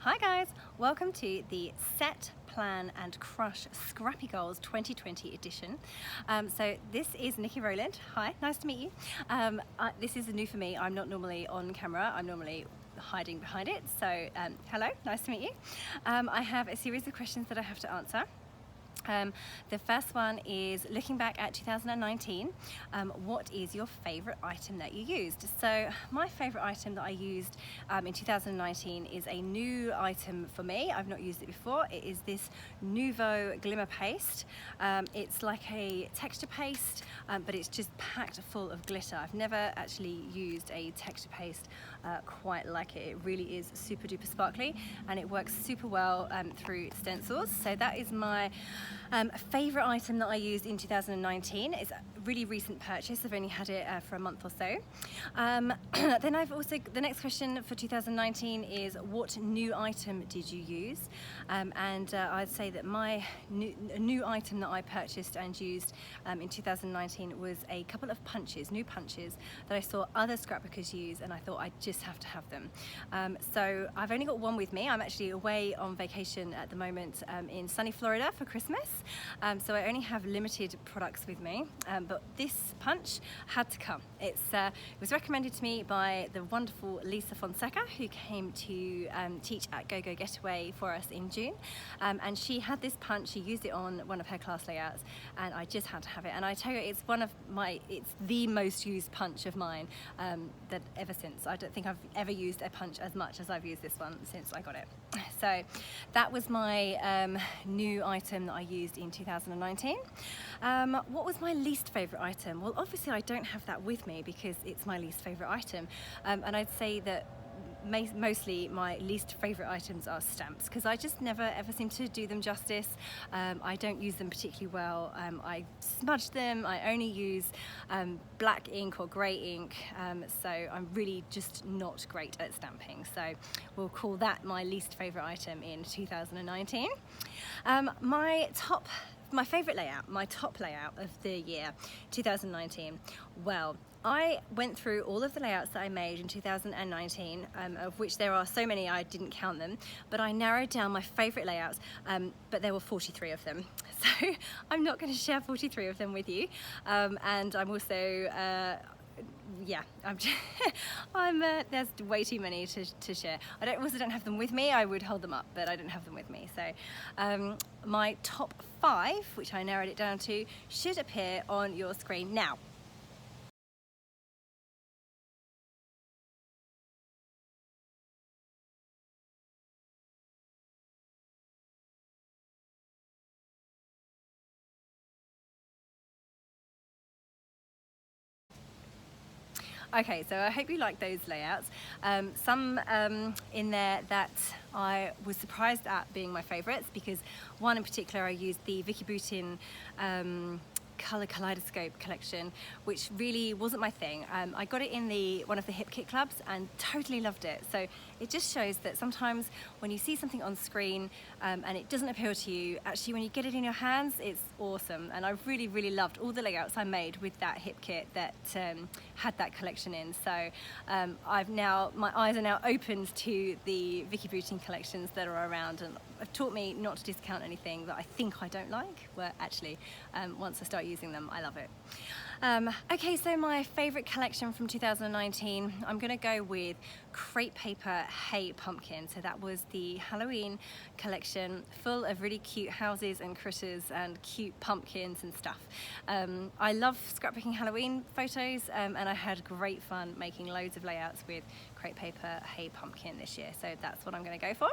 Hi guys, welcome to the Set, Plan and Crush Scrappy Goals 2020 edition. So this is Nikki Rowland. Hi, nice to meet you. This is new for me. I'm not normally on camera. I'm normally hiding behind it. So hello, nice to meet you. I have a series of questions that I have to answer. The first one is looking back at 2019, what is your favourite item that you used? So my favourite item that I used in 2019 is a new item for me. I've not used it before. It is this Nouveau Glimmer Paste. It's like a texture paste, but it's just packed full of glitter. I've never actually used a texture paste quite like it. It really is super duper sparkly and it works super well through stencils. So that is my favourite item that I used in 2019. It's a really recent purchase. I've only had it for a month or so. Then the next question for 2019 is what new item did you use? I'd say that my new item that I purchased and used in 2019 was a couple of new punches that I saw other scrapbookers use, and I thought I just have to have them. So I've only got one with me. I'm actually away on vacation at the moment in sunny Florida for Christmas. So I only have limited products with me, but this punch had to come. It was recommended to me by the wonderful Lisa Fonseca, who came to teach at Go Go Getaway for us in June, and she had this punch. She used it on one of her class layouts, and I just had to have it. And I tell you, it's the most used punch of mine that ever since. I don't think I've ever used a punch as much as I've used this one since I got it. So that was my new item that I used in 2019. What was my least favourite item? Well, obviously I don't have that with me because it's my least favourite item, and I'd say that mostly my least favourite items are stamps, because I just never ever seem to do them justice. I don't use them particularly well. I smudge them. I only use black ink or grey ink, so I'm really just not great at stamping. So we'll call that my least favourite item in 2019. My favourite layout, my top layout of the year 2019. Well, I went through all of the layouts that I made in 2019, of which there are so many I didn't count them, but I narrowed down my favourite layouts, but there were 43 of them. So I'm not going to share 43 of them with you, and I'm also there's way too many to share. I also don't have them with me. I would hold them up, but I don't have them with me. So my top 5, which I narrowed it down to, should appear on your screen now. Okay, so I hope you like those layouts. Some in there that I was surprised at being my favourites, because one in particular I used the Vicky Boutin Colour Kaleidoscope collection, which really wasn't my thing. I got it in one of the hip kit clubs and totally loved it. So it just shows that sometimes when you see something on screen and it doesn't appeal to you, actually when you get it in your hands, it's awesome. And I really, really loved all the layouts I made with that hip kit that had that collection in. So my eyes are now opened to the Vicky Boutin collections that are around, and have taught me not to discount anything that I think I don't like, where actually once I start using them, I love it. Okay, so my favourite collection from 2019, I'm going to go with Crepe Paper Hey Pumpkin. So that was the Halloween collection, full of really cute houses and critters and cute pumpkins and stuff. I love scrapbooking Halloween photos, and I had great fun making loads of layouts with Crepe Paper Hey Pumpkin this year. So that's what I'm going to go for.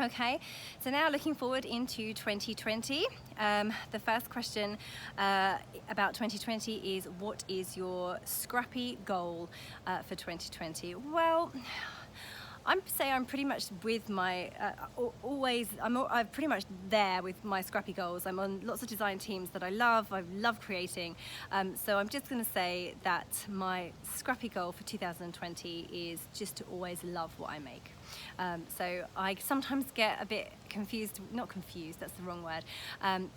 Okay, so now looking forward into 2020, the first question about 2020 is, what is your scrappy goal for 2020? Well, I'm pretty much with my I'm pretty much there with my scrappy goals. I'm on lots of design teams that I love creating, so I'm just going to say that my scrappy goal for 2020 is just to always love what I make. So I sometimes get a bit not confused, that's the wrong word,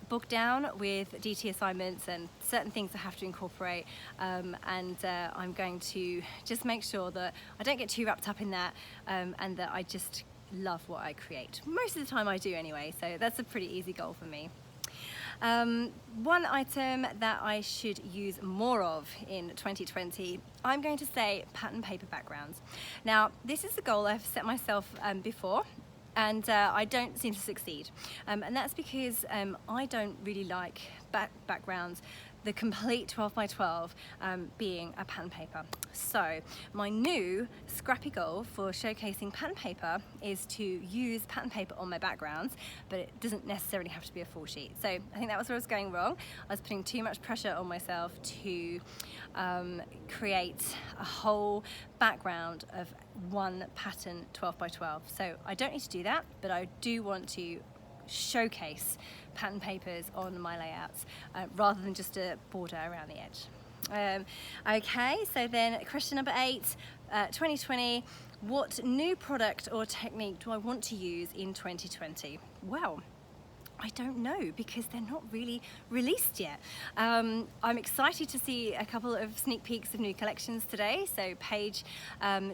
bogged down with DT assignments and certain things I have to incorporate, and I'm going to just make sure that I don't get too wrapped up in that, and that I just love what I create. Most of the time I do anyway, so that's a pretty easy goal for me. One item that I should use more of in 2020, I'm going to say pattern paper backgrounds. Now, this is the goal I've set myself before, and I don't seem to succeed. And that's because I don't really like backgrounds, the complete 12 by 12 being a pattern paper. So my new scrappy goal for showcasing pattern paper is to use pattern paper on my backgrounds, but it doesn't necessarily have to be a full sheet. So I think that was where I was going wrong. I was putting too much pressure on myself to create a whole background of one pattern 12 by 12. So I don't need to do that, but I do want to showcase pattern papers on my layouts rather than just a border around the edge. Okay, so then question number 8, 2020, what new product or technique do I want to use in 2020? Well, I don't know, because they're not really released yet. I'm excited to see a couple of sneak peeks of new collections today. So Paige,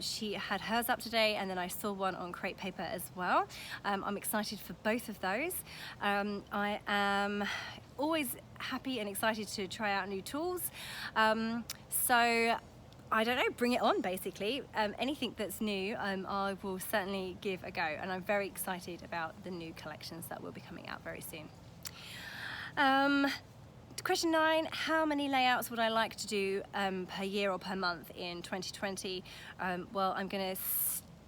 she had hers up today, and then I saw one on crepe paper as well. I'm excited for both of those. I am always happy and excited to try out new tools. So I don't know, bring it on basically. Anything that's new, I will certainly give a go, and I'm very excited about the new collections that will be coming out very soon. Question 9, how many layouts would I like to do per year or per month in 2020? Well, I'm going to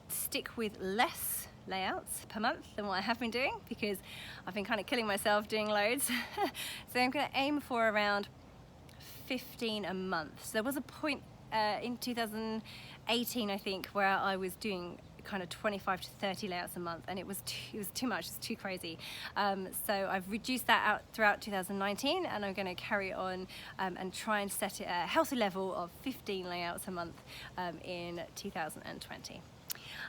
stick with less layouts per month than what I have been doing, because I've been kind of killing myself doing loads. So I'm going to aim for around 15 a month. So there was a point in 2018, I think, where I was doing kind of 25 to 30 layouts a month, and it was too much, it's too crazy. So I've reduced that out throughout 2019, and I'm going to carry on and try and set it at a healthy level of 15 layouts a month in 2020.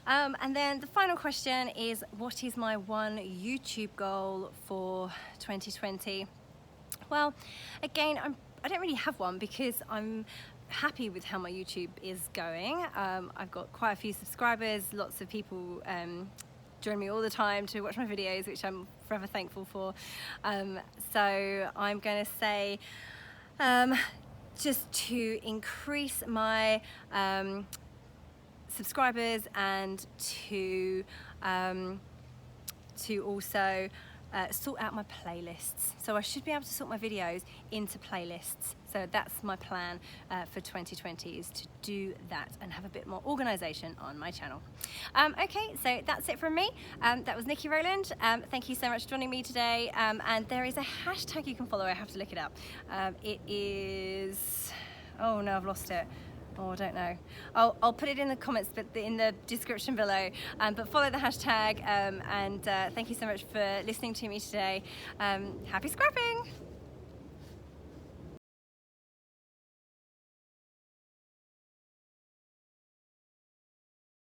And then the final question is, what is my one YouTube goal for 2020? Well, again, I don't really have one, because I'm happy with how my YouTube is going. I've got quite a few subscribers, lots of people join me all the time to watch my videos, which I'm forever thankful for. So I'm going to say just to increase my subscribers, and to also sort out my playlists. So I should be able to sort my videos into playlists. So that's my plan for 2020, is to do that and have a bit more organisation on my channel. Okay, so that's it from me. That was Nikki Rowland. Thank you so much for joining me today. And there is a hashtag you can follow. I have to look it up. It is, oh no, I've lost it. Oh, I don't know. I'll put it in the comments, but in the description below. But follow the hashtag, and thank you so much for listening to me today. Happy scrapping!